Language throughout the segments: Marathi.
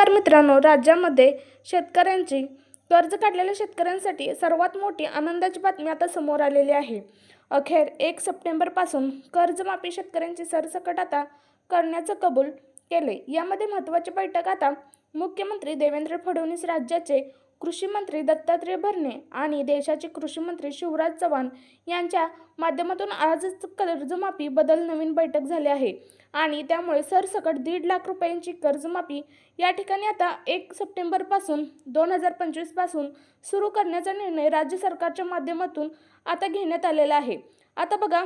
नमस्कार मित्रांनो, राज्यामध्ये शेतकऱ्यांची कर्ज काढलेल्या शेतकऱ्यांसाठी सर्वात मोठी आनंदाची बातमी आता समोर आलेली आहे। अखेर 1 सप्टेंबरपासून कर्जमाफी शेतकऱ्यांची सरसकट आता करण्याचं कबूल केले। यामध्ये महत्त्वाची बैठक आता मुख्यमंत्री देवेंद्र फडणवीस, राज्याचे कृषी मंत्री दत्तात्रय भरणे आणि देशाचे कृषी मंत्री शिवराज चव्हाण यांच्या माध्यमातून आजच कर्जमाफी बद्दल नवीन बैठक झाली आहे आणि त्यामुळे सरसकट 1.5 लाख रुपयांची कर्जमाफी या ठिकाणी आता 1 सप्टेंबरपासून 2025 पासून सुरू करण्याचा निर्णय राज्य सरकारच्या माध्यमातून आता घेण्यात आलेला आहे। आता बघा,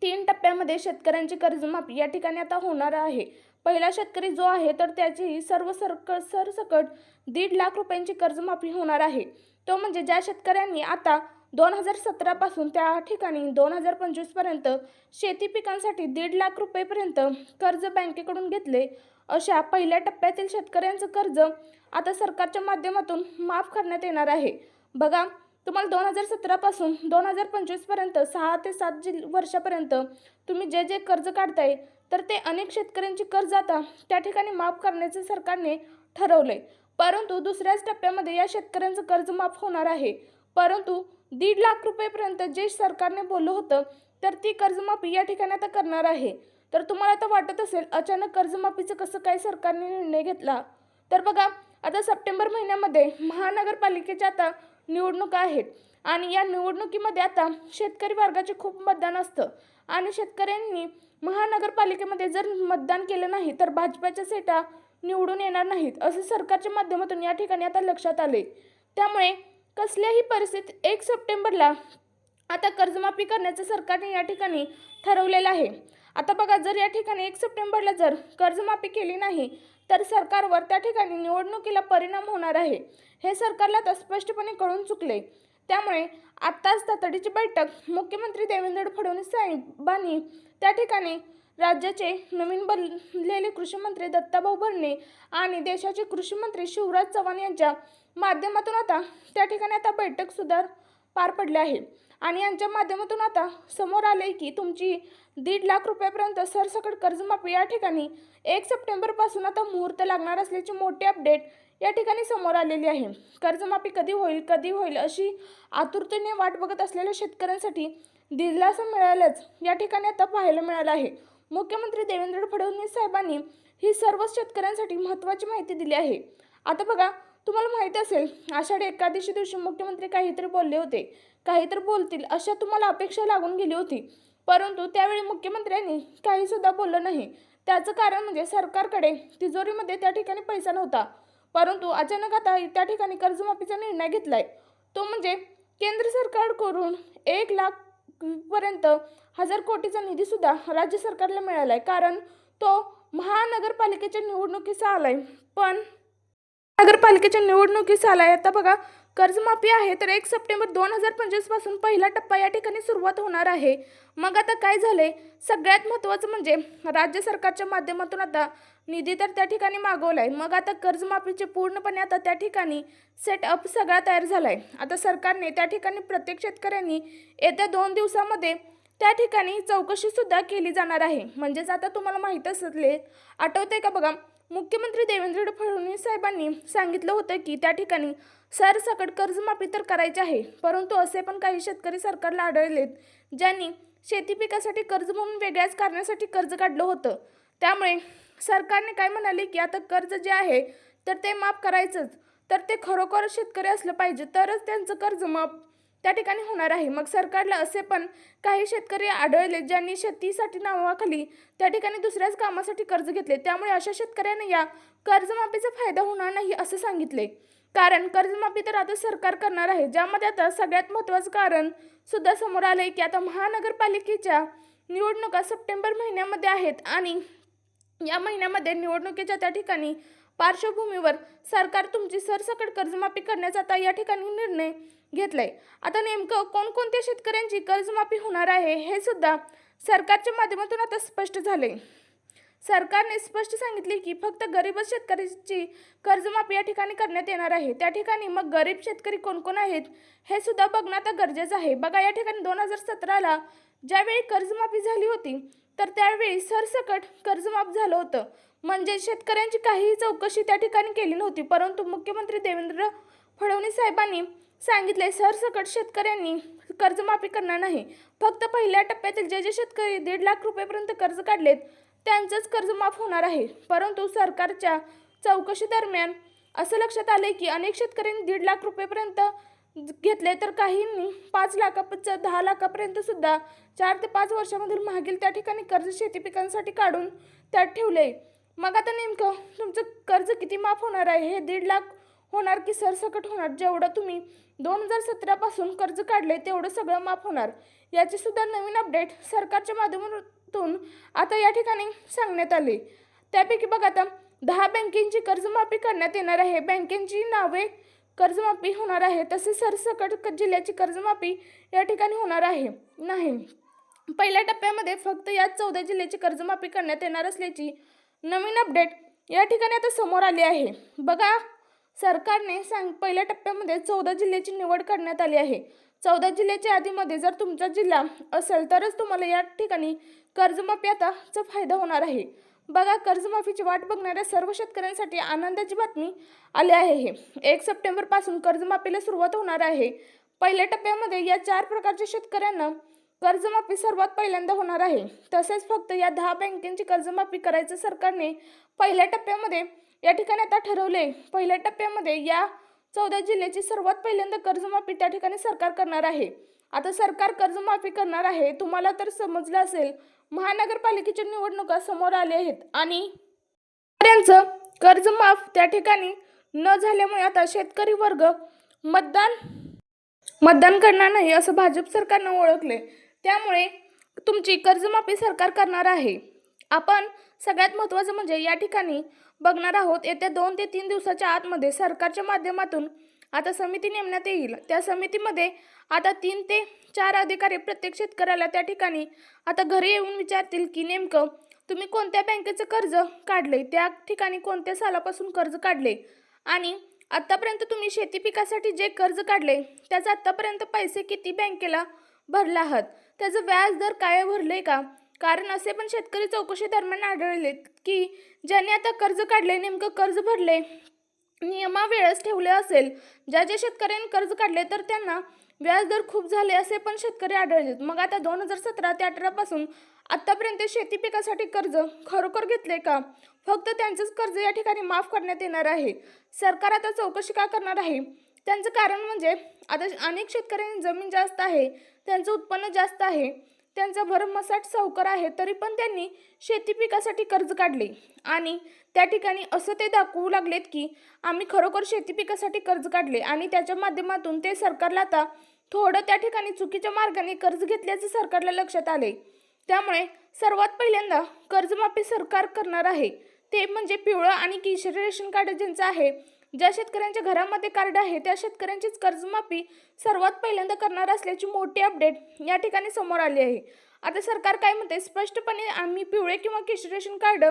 3 टप्प्यामध्ये शेतकऱ्यांची कर्जमाफी या ठिकाणी आता होणार आहे। पहिला शेतकरी जो आहे तर त्याची सरसकट 1.5 लाख रुपयांची कर्जमाफी होणार आहे। तो म्हणजे ज्या शेतकऱ्यांनी आता 2017 पासून त्या ठिकाणी 2025 पर्यंत शेती पिकांसाठी 1.5 लाख रुपयेपर्यंत कर्ज बँकेकडून घेतले, अशा पहिल्या टप्प्यातील शेतकऱ्यांचं कर्ज आता सरकारच्या माध्यमातून माफ करण्यात येणार आहे। बघा, तुम्हाला 2017 पासून 2025 पर्यंत 6 ते 7 वर्षापर्यंत तुम्ही जे कर्ज काढताय तर ते अनेक शेतकऱ्यांची कर्ज आता त्या ठिकाणी माफ करण्याचे सरकारने ठरवले। परंतु दुसऱ्याच टप्प्यामध्ये या शेतकऱ्यांचं कर्ज माफ होणार आहे, परंतु 1.5 लाख रुपयेपर्यंत जे सरकारने बोललं होतं तर ती कर्जमाफी या ठिकाणी आता करणार आहे। तर तुम्हाला आता वाटत असेल अचानक कर्जमाफीचं कसं काय सरकारने निर्णय घेतला, तर बघा, आता सप्टेंबर महिन्यामध्ये महानगरपालिकेच्या आता निवडणुका आहेत आणि या निवडणुकीमध्ये आता शेतकरी वर्गाचे खूप मतदान असतं आणि शेतकऱ्यांनी महानगरपालिकेमध्ये जर मतदान केलं नाही तर भाजपाच्या सीटा निवडून येणार नाहीत, असं सरकारच्या माध्यमातून या ठिकाणी आता लक्षात आले। त्यामुळे कसल्याही परिस्थितीत 1 सप्टेंबरला आता कर्जमाफी करण्याचं सरकारने या ठिकाणी ठरवलेलं आहे। आता बघा, जर या ठिकाणी 1 सप्टेंबरला जर कर्जमाफी केली नाही तर सरकारवर त्या ठिकाणी निवडणुकीला परिणाम होणार आहे, हे सरकारला आता स्पष्टपणे कळून चुकले। त्यामुळे आत्ताच तातडीची बैठक मुख्यमंत्री देवेंद्र फडणवीस साहेबांनी त्या ठिकाणी राज्याचे नवीन बनलेले कृषी मंत्री दत्ताभाऊ भरणे आणि देशाचे कृषी मंत्री शिवराज चव्हाण यांच्या माध्यमातून आता त्या ठिकाणी आता बैठक सुद्धा पार पडली आहे आणि यांच्या माध्यमातून आता समोर आले की तुमची 1.5 लाख रुपयापर्यंत सरसकट कर्जमाफी या ठिकाणी 1 सप्टेंबरपासून आता मुहूर्त लागणार असल्याची मोठी अपडेट या ठिकाणी समोर आलेली आहे। कर्जमाफी कधी होईल अशी आतुरतेने वाट बघत असलेल्या शेतकऱ्यांसाठी दिलासा मिळाल्याच या ठिकाणी आता पाहायला मिळालं आहे। मुख्यमंत्री देवेंद्र फडणवीस साहेबांनी ही सर्व शेतकऱ्यांसाठी महत्त्वाची माहिती दिली आहे। आता बघा, तुम्हाला माहिती असेल आषाढी एकादशी दिवशी मुख्यमंत्री काहीतरी बोलले होते, काहीतरी बोलतील अशा तुम्हाला अपेक्षा लागून गेली होती, परंतु त्यावेळी मुख्यमंत्र्यांनी काही सुद्धा बोललं नाही। त्याचं कारण म्हणजे सरकारकडे तिजोरीमध्ये त्या ठिकाणी पैसा नव्हता, परंतु अचानक आता त्या ठिकाणी कर्जमाफीचा निर्णय घेतलाय। तो म्हणजे केंद्र सरकारकडून 1 लाख पर्यंत 1000 कोटीचा निधी सुद्धा राज्य सरकारला मिळालाय, कारण तो महानगरपालिकेच्या निवडणुकीचा आलाय। पण नगरपालिकेच्या निवडणुकीस आलाय। आता बघा, कर्जमाफी आहे तर 1 सप्टेंबर 2025 पासून पहिला टप्पा या ठिकाणी सुरुवात होणार आहे। मग आता काय झाले, सगळ्यात महत्त्वाचं म्हणजे राज्य सरकारच्या माध्यमातून आता निधी तर त्या ठिकाणी मागवलाय। मग आता कर्जमाफीचे पूर्णपणे आता त्या ठिकाणी सेटअप सगळा तयार झालाय। आता सरकारने त्या ठिकाणी प्रत्येक शेतकऱ्यांनी येत्या 2 दिवसामध्ये त्या ठिकाणी चौकशी सुद्धा केली जाणार आहे। म्हणजेच आता तुम्हाला माहीत असले, आठवतंय का बघा, मुख्यमंत्री देवेंद्र फडणवीस साहेबांनी सांगितलं होतं की त्या ठिकाणी सरसकट कर्जमाफी तर करायची आहे, परंतु असे पण काही शेतकरी सरकारला आढळलेत ज्यांनी शेती पिकासाठी कर्ज म्हणून वेगळ्याच कारणासाठी कर्ज काढलं होतं। त्यामुळे सरकारने काय म्हणाले की आता कर्ज जे आहे तर ते माफ करायचंच, तर ते खरोखर शेतकरी असलं पाहिजे तरच त्यांचं कर्ज माफ त्या ठिकाणी होणार आहे। मग सरकारला असे पण काही शेतकरी आढळले ज्यांनी शेतीसाठी नावाखाली त्या ठिकाणी दुसऱ्याच कामासाठी कर्ज घेतले, त्यामुळे अशा शेतकऱ्यांना या कर्जमाफीचा फायदा होणार नाही असं सांगितले। कारण कर्जमाफी तर आता सरकार करणार आहे, ज्यामध्ये आता सगळ्यात महत्त्वाचं कारण सुद्धा समोर आलंय की आता महानगरपालिकेच्या निवडणुका सप्टेंबर महिन्यामध्ये आहेत आणि या महिन्यामध्ये निवडणुकीच्या त्या ठिकाणी पार्श्वभूमीवर सरकार तुमची सरसकट कर्जमाफी करण्याचा आता या ठिकाणी निर्णय घेतलाय। आता नेमकं कोणकोणत्या शेतकऱ्यांची कर्जमाफी होणार आहे हे सुद्धा सरकारच्या माध्यमातून आता स्पष्ट झाले। सरकारने स्पष्ट सांगितले की फक्त गरीबच शेतकऱ्यांची कर्जमाफी या ठिकाणी करण्यात येणार आहे। त्या ठिकाणी मग गरीब शेतकरी कोण आहेत हे सुद्धा बघणं आता गरजेचं आहे। बघा, या ठिकाणी 2017ला ज्यावेळी कर्जमाफी झाली होती तर त्यावेळी सरसकट कर्जमाफ झालं होतं, म्हणजे शेतकऱ्यांची काहीही चौकशी त्या ठिकाणी केली नव्हती, परंतु मुख्यमंत्री देवेंद्र फडणवीस साहेबांनी सांगितले सरसकट शेतकऱ्यांनी कर्जमाफी करणार नाही. फक्त पहिल्या टप्प्यातील जे शेतकरी 1.5 लाख रुपयेपर्यंत कर्ज काढलेत त्यांचंच कर्ज माफ होणार आहे. परंतु सरकारच्या चौकशी दरम्यान असं लक्षात आले की अनेक शेतकऱ्यांनी 1.5 लाख रुपयेपर्यंत घेतले, तर काहींनी 5 लाखापर्यंत 10 लाखापर्यंत सुद्धा 4 ते 5 वर्षामधील मागील त्या ठिकाणी कर्ज शेती पिकांसाठी काढून त्यात ठेवले. मग आता नेमकं तुमचं कर्ज किती माफ होणार आहे? हे 1.5 लाख होणार की सरसकट होणार? जेवढं तुम्ही 2017 पासून कर्ज काढले तेवढं सगळं माफ होणार. याची सुद्धा नवीन अपडेट सरकारच्या माध्यमातून आता या ठिकाणी सांगण्यात आले. त्यापैकी बघा आता 10 बँकेची कर्जमाफी करण्यात येणार आहे. बँकेची नावे कर्जमाफी होणार आहे. तसेच सरसकट जिल्ह्याची कर्जमाफी या ठिकाणी होणार आहे नाही. पहिल्या टप्प्यामध्ये फक्त या 14 जिल्ह्याची कर्जमाफी करण्यात येणार असल्याची नवीन अपडेट या ठिकाणी आता समोर आली आहे. बघा सरकारने पहिल्या टप्प्यामध्ये 14 जिल्ह्याची निवड करण्यात आली आहे. 14 जिल्ह्याच्या यादीमध्ये जर तुमचा जिल्हा असेल तरच तुम्हाला या ठिकाणी कर्जमाफी आताचा फायदा होणार आहे. बघा कर्जमाफीची वाट बघणाऱ्या सर्व शेतकऱ्यांसाठी आनंदाची बातमी आली आहे. 1 सप्टेंबर पासून कर्जमाफीला सुरुवात होणार आहे. पहिल्या टप्प्यामध्ये या 4 प्रकारच्या शेतकऱ्यांना कर्जमाफी सर्वात पहिल्यांदा होणार आहे. तसेच फक्त या 10 बँकेची कर्जमाफी करायचं सरकारने पहिल्या टप्प्यामध्ये या ठिकाणी आता ठरवले. पहिल्या टप्प्यामध्ये या 14 जिल्ह्याची सर्वात पहिल्यांदा कर्जमाफी त्या ठिकाणी सरकार करणार आहे. आता सरकार कर्जमाफी करणार आहे. तुम्हाला तर समजलं असेल महानगरपालिकेच्या निवडणुका समोर आल्या आहेत आणि शेतकऱ्यांचं कर्ज माफ त्या ठिकाणी न झाल्यामुळे आता शेतकरी वर्ग मतदान करणार नाही असं भाजप सरकारनं ओळखले. त्यामुळे तुमची कर्जमाफी सरकार करणार आहे. आपण सगळ्यात महत्त्वाचं म्हणजे या ठिकाणी बघणार आहोत येत्या 2 ते 3 दिवसाच्या आतमध्ये सरकारच्या माध्यमातून आता समिती नेमण्यात येईल. त्या समितीमध्ये आता 3 ते 4 अधिकारी प्रत्येक शेतकऱ्याला त्या ठिकाणी आता घरी येऊन विचारतील की नेमकं तुम्ही कोणत्या बँकेचं कर्ज काढले, त्या ठिकाणी कोणत्या सालापासून कर्ज काढले आणि आत्तापर्यंत तुम्ही शेती पिकासाठी जे कर्ज काढले त्याचं आत्तापर्यंत पैसे किती बँकेला भरला आहात, त्याचं व्याज दर काय भरले का. कारण असे पण शेतकरी चौकशी दरम्यान आढळले की ज्यांनी आता कर्ज काढले नेमकं कर्ज भरले नियमावेळेस ठेवले असेल, ज्या शेतकऱ्यांनी कर्ज काढले तर त्यांना व्याजदर खूप झाले असे पण शेतकरी आढळले. मग आता 2017 ते 18 पासून आत्तापर्यंत शेती पिकासाठी कर्ज खरोखर घेतले का, फक्त त्यांचंच कर्ज या ठिकाणी माफ करण्यात येणार आहे. सरकार आता चौकशी का करणार आहे? त्यांचं कारण म्हणजे आता अनेक शेतकऱ्यांनी जमीन जास्त आहे, त्यांचं उत्पन्न जास्त आहे, त्यांचा भरमसाठ सावकार आहे, तरी पण त्यांनी शेती पिकासाठी कर्ज काढले आणि त्या ठिकाणी असं ते दाखवू लागलेत की आम्ही खरोखर शेती पिकासाठी कर्ज काढले आणि त्याच्या माध्यमातून ते सरकारला आता थोडं त्या ठिकाणी चुकीच्या मार्गाने कर्ज घेतल्याचं सरकारला लक्षात आले. त्यामुळे सर्वात पहिल्यांदा कर्जमाफी सरकार करणार आहे ते म्हणजे पिवळं आणि केशरी रेशन कार्ड ज्यांचं आहे, ज्या शेतकऱ्यांच्या घरामध्ये कार्ड आहे त्या शेतकऱ्यांचीच कर्जमाफी सर्वात पहिल्यांदा करणार असल्याची मोठी अपडेट या ठिकाणी समोर आली आहे. आता सरकार काय म्हणते स्पष्टपणे, आम्ही पिवळे किंवा केशरी रेशन कार्ड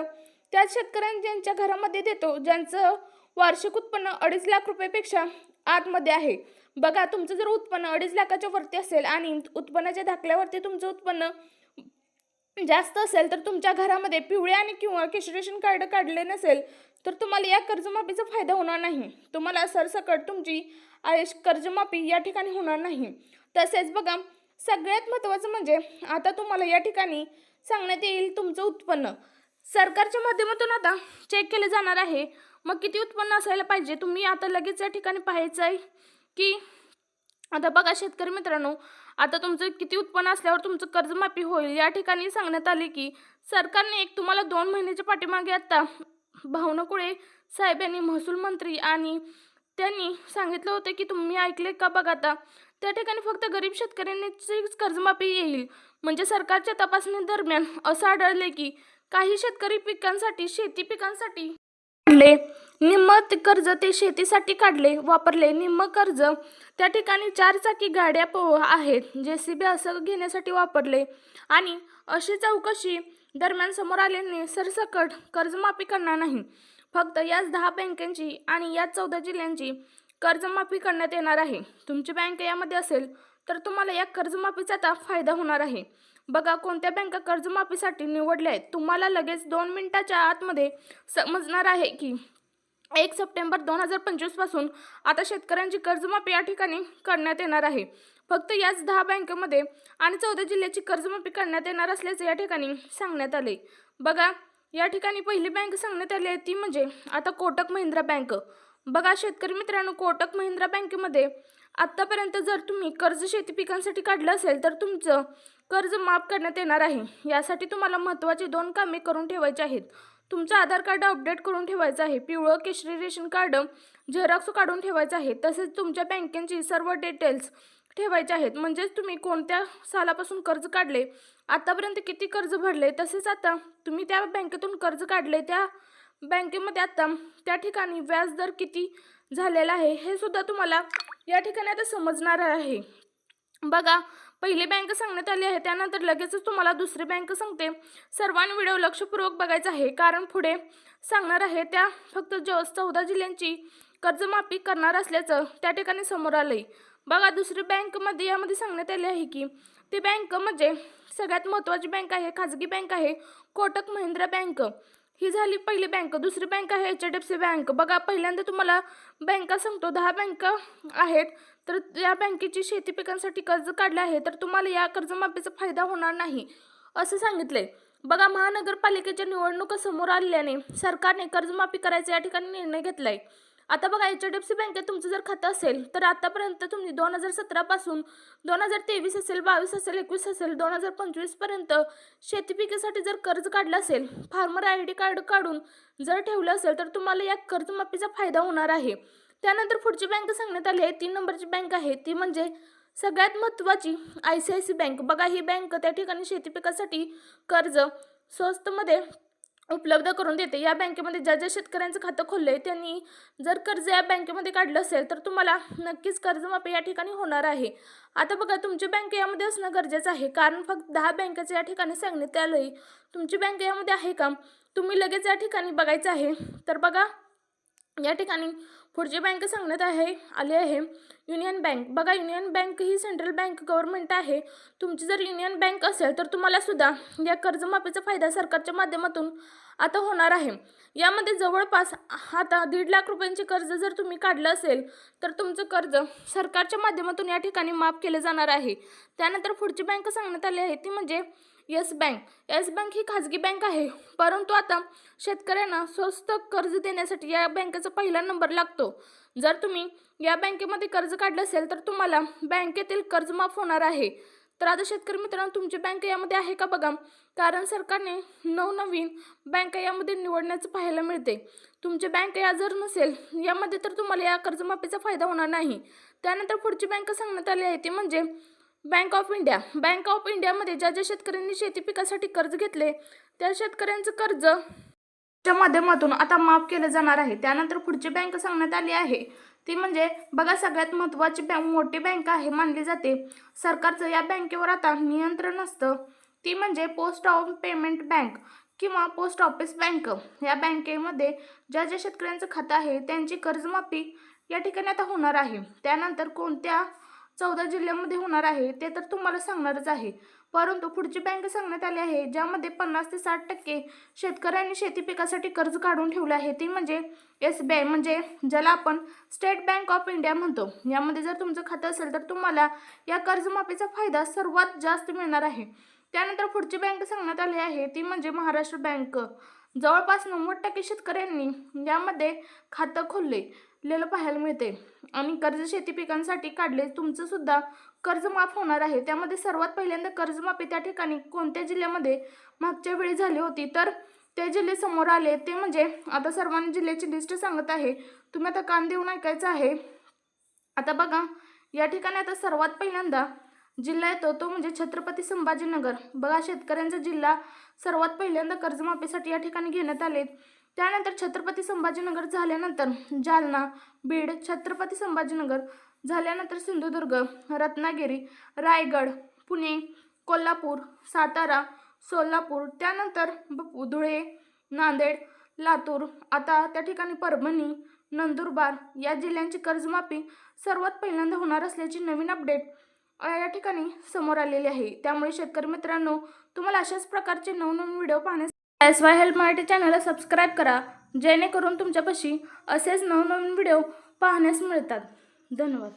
त्या शेतकऱ्यांच्या घरामध्ये देतो ज्यांचं वार्षिक उत्पन्न 2.5 लाख रुपयेपेक्षा आतमध्ये आहे. बघा तुमचं जर उत्पन्न 2.5 लाखाच्या वरती असेल आणि उत्पन्नाच्या दाखल्यावरती तुमचं उत्पन्न जास्त असेल तर तुमच्या घरामध्ये पिवळे आणि किंवा केशरी रेशन कार्ड काढले नसेल तर तुम्हाला या कर्जमाफीचा फायदा होणार नाही. तुम्हाला सरसकट तुमची कर्जमाफी या ठिकाणी होणार नाही. तसेच बघा सगळ्यात महत्त्वाचं म्हणजे आता तुम्हाला या ठिकाणी सांगण्यात येईल तुमचं उत्पन्न सरकारच्या माध्यमातून आता चेक केले जाणार आहे. मग किती उत्पन्न असायला पाहिजे तुम्ही आता लगेच या ठिकाणी पाहायचं आहे की आता बघा शेतकरी मित्रांनो, आता तुमचं किती उत्पन्न असल्यावर तुमचं कर्जमाफी होईल या ठिकाणी सांगण्यात आले की सरकारने एक तुम्हाला 2 महिन्याच्या पाठीमागे आता भावनकुळे साहेब यांनी महसूल मंत्री आणि त्यांनी सांगितलं होतं की तुम्ही ऐकले का. बघा आता त्या ठिकाणी फक्त गरीब शेतकऱ्यांचीच कर्जमाफी येईल. म्हणजे सरकारच्या तपासणी दरम्यान असं आढळले की काही शेतकरी पिकांसाठी शेती पिकांसाठी काढले निम्म कर्ज ते शेतीसाठी काढले वापरले, निम्म कर्ज त्या ठिकाणी 4 चाकी गाड्या आहेत JCB असं घेण्यासाठी वापरले आणि अशी चौकशी दरम्यान समोर आल्याने सरसकट कर्जमाफी करणार नाही. फक्त याच 10 बँकेची आणि या 14 जिल्ह्यांची कर्जमाफी करण्यात येणार आहे. तुमची बँक यामध्ये असेल तर तुम्हाला या कर्जमाफीचा आता फायदा होणार आहे. बघा कोणत्या बँका कर्जमाफीसाठी निवडल्या आहेत. तुम्हाला लगेच 2 मिनिटाच्या आतमध्ये समजणार आहे की 1 सप्टेंबर 2025 पासून आता शेतकऱ्यांची कर्जमाफी या ठिकाणी करण्यात येणार आहे. फक्त याच 10 बँकेमध्ये आणि 14 जिल्ह्याची कर्जमाफी करण्यात येणार असल्याचे या ठिकाणी सांगण्यात आले. बघा या ठिकाणी पहिली बँक सांगण्यात आली आहे ती म्हणजे आता कोटक महिंद्रा बँक. बघा शेतकरी मित्रांनो, कोटक महिंद्रा बँकेमध्ये आत्तापर्यंत जर तुम्ही कर्ज शेती पिकांसाठी काढलं असेल तर तुमचं कर्ज माफ करण्यात येणार आहे. यासाठी तुम्हाला महत्त्वाची 2 कामे करून ठेवायची आहेत. तुमचं आधार कार्ड अपडेट करून ठेवायचं आहे, पिवळं केशरी रेशन कार्ड झेरॉक्स काढून ठेवायचं आहे, तसेच तुमच्या बँकेची सर्व डिटेल्स ठेवायचे आहेत. म्हणजेच तुम्ही कोणत्या सालापासून कर्ज काढले, आतापर्यंत किती कर्ज भरले, तसेच आता तुम्ही त्या बँकेतून कर्ज काढले त्या बँकेमध्ये आता त्या ठिकाणी व्याजदर किती झालेला आहे हे सुद्धा तुम्हाला या ठिकाणी आता समजणार आहे. बघा पहिली बँक सांगण्यात आली आहे, त्यानंतर लगेचच तुम्हाला दुसरी बँक सांगते. सर्वांनी व्हिडिओ लक्षपूर्वक बघायचा आहे, कारण पुढे सांगणार आहे त्या फक्त 14 जिल्ह्यांची कर्जमाफी करणार असल्याचं त्या ठिकाणी समोर आलंय. बघा दुसरी बँकमध्ये यामध्ये सांगण्यात आले आहे की ती बँक म्हणजे सगळ्यात महत्त्वाची बँक आहे, खाजगी बँक आहे कोटक महिंद्रा बँक. ही झाली पहिली बँक. दुसरी बँक आहे HDFC बँक. बघा पहिल्यांदा तुम्हाला बँका सांगतो, 10 बँका आहेत. तर या बँकेची शेती पिकांसाठी कर्ज काढले आहे तर तुम्हाला या कर्जमाफीचा फायदा होणार नाही असं सांगितलंय. बघा महानगरपालिकेच्या निवडणुका समोर आल्याने सरकारने कर्जमाफी करायचा या ठिकाणी निर्णय घेतलाय. आता बघा HDFC बँकेत तुमचं जर खातं असेल तर आतापर्यंत तुम्ही 2017 पासून 2023 असेल, 22 असेल, 21 असेल, 2025 पर्यंत शेती पिकासाठी जर कर्ज काढलं असेल, फार्मर ID कार्ड काढून जर ठेवलं असेल तर तुम्हाला या कर्जमाफीचा फायदा होणार आहे. त्यानंतर पुढची बँक सांगण्यात आली आहे 3 नंबरची बँक आहे ती म्हणजे सगळ्यात महत्त्वाची ICICI बँक. बघा ही बँक त्या ठिकाणी शेती पिकासाठी कर्ज स्वस्तमध्ये उपलब्ध करून देते. या बँकेमध्ये ज्या शेतकऱ्यांचं खातं खोललंय त्यांनी जर कर्ज या बँकेमध्ये काढलं असेल तर तुम्हाला नक्कीच कर्जमाफी या ठिकाणी होणार आहे. आता बघा तुमची बँक यामध्ये असणं गरजेचं आहे, कारण फक्त 10 बँकेचं या ठिकाणी सांगण्यात आलंय. तुमची बँक यामध्ये आहे का तुम्ही लगेच या ठिकाणी बघायचं आहे. तर बघा या ठिकाणी पुढची बँक सांगण्यात आली आहे युनियन बँक. बघा युनियन बँक ही सेंट्रल बँक गव्हर्नमेंट आहे. तुमची जर युनियन बँक असेल तर तुम्हाला सुद्धा या कर्जमाफीचा फायदा सरकारच्या माध्यमातून आता होणार आहे. यामध्ये जवळपास आता 1.5 लाख रुपयांचे कर्ज जर तुम्ही काढलं असेल तर तुमचं कर्ज सरकारच्या माध्यमातून या ठिकाणी माफ केले जाणार आहे. त्यानंतर पुढची बँक सांगण्यात आली आहे ती म्हणजे येस बँक. येस बँक ही खाजगी बँक आहे, परंतु आता शेतकऱ्यांना स्वस्त कर्ज देण्यासाठी या बँकेचा पहिला नंबर लागतो. जर तुम्ही या बँकेमध्ये कर्ज काढलं असेल तर तुम्हाला बँकेतील कर्ज माफ होणार आहे. तर आता शेतकरी मित्रांनो तुमची बँक यामध्ये आहे का बघा, कारण सरकारने नवनवीन बँका यामध्ये निवडण्याचं पाहायला मिळते. तुमची बँक या जर नसेल यामध्ये तर तुम्हाला या कर्जमाफीचा फायदा होणार नाही. त्यानंतर पुढची बँक सांगण्यात आली आहे ती म्हणजे bank of India. Bank of इंडियामध्ये ज्या शेतकऱ्यांनी शेती पिकासाठी कर्ज घेतले त्या शेतकऱ्यांचं कर्ज च्या माध्यमातून आता माफ केले जाणार आहे. त्यानंतर पुढची बँक सांगण्यात आली आहे ती म्हणजे बघा सगळ्यात महत्त्वाची मोठी बँक आहे मानली जाते. सरकारचं या बँकेवर आता नियंत्रण असतं ती म्हणजे पोस्ट ऑफ पेमेंट बँक किंवा पोस्ट ऑफिस बँक. या बँकेमध्ये ज्या शेतकऱ्यांचं खातं आहे त्यांची कर्जमाफी या ठिकाणी आता होणार आहे. त्यानंतर कोणत्या 14 जिल्ह्यामध्ये होणार आहे ते तर तुम्हाला सांगणारच आहे, परंतु पुढची बँक सांगण्यात आली आहे ज्यामध्ये 50 ते 60% शेतकऱ्यांनी शेती पिकासाठी कर्ज काढून ठेवले आहे ती म्हणजे SBI म्हणजे ज्याला आपण स्टेट बँक ऑफ इंडिया म्हणतो. यामध्ये जर तुमचं खातं असेल तर तुम्हाला या कर्जमाफीचा फायदा सर्वात जास्त मिळणार आहे. त्यानंतर पुढची बँक सांगण्यात आली आहे ती म्हणजे महाराष्ट्र बँक. जवळपास 90% शेतकऱ्यांनी यामध्ये खातं खोललेलं पाहायला मिळते आणि कर्ज शेती पिकांसाठी काढले. तुमचं सुद्धा कर्ज माफ होणार आहे. त्यामध्ये सर्वात पहिल्यांदा कर्जमाफी त्या ठिकाणी कोणत्या जिल्ह्यामध्ये मागच्या वेळी झाली होती तर ते जिल्हे समोर आले ते म्हणजे आता सर्वांनी जिल्ह्याची लिस्ट सांगत आहे. तुम्ही आता कान देऊन ऐकायचं आहे. आता बघा या ठिकाणी आता सर्वात पहिल्यांदा जिल्हा येतो तो म्हणजे छत्रपती संभाजीनगर. बघा शेतकऱ्यांचा जिल्हा सर्वात पहिल्यांदा कर्जमाफीसाठी या ठिकाणी घेण्यात आले. त्यानंतर छत्रपती संभाजीनगर झाल्यानंतर जालना, बीड, छत्रपती संभाजीनगर झाल्यानंतर सिंधुदुर्ग, रत्नागिरी, रायगड, पुणे, कोल्हापूर, सातारा, सोलापूर, त्यानंतर धुळे, नांदेड, लातूर, आता त्या ठिकाणी परभणी, नंदुरबार या जिल्ह्यांची कर्जमाफी सर्वात पहिल्यांदा होणार असल्याची नवीन अपडेट या ठिकाणी समोर आलेली आहे। त्यामुळे शेतकरी मित्रांनो, तुम्हाला अशाच प्रकारचे नवनवीन व्हिडिओ पाहण्यासाठी SY हेल्प मराठी चॅनलला सबस्क्राईब करा, जेणेकरून तुमच्यापाशी असेच नवनवीन व्हिडिओ पाहण्यास मिळतात। धन्यवाद।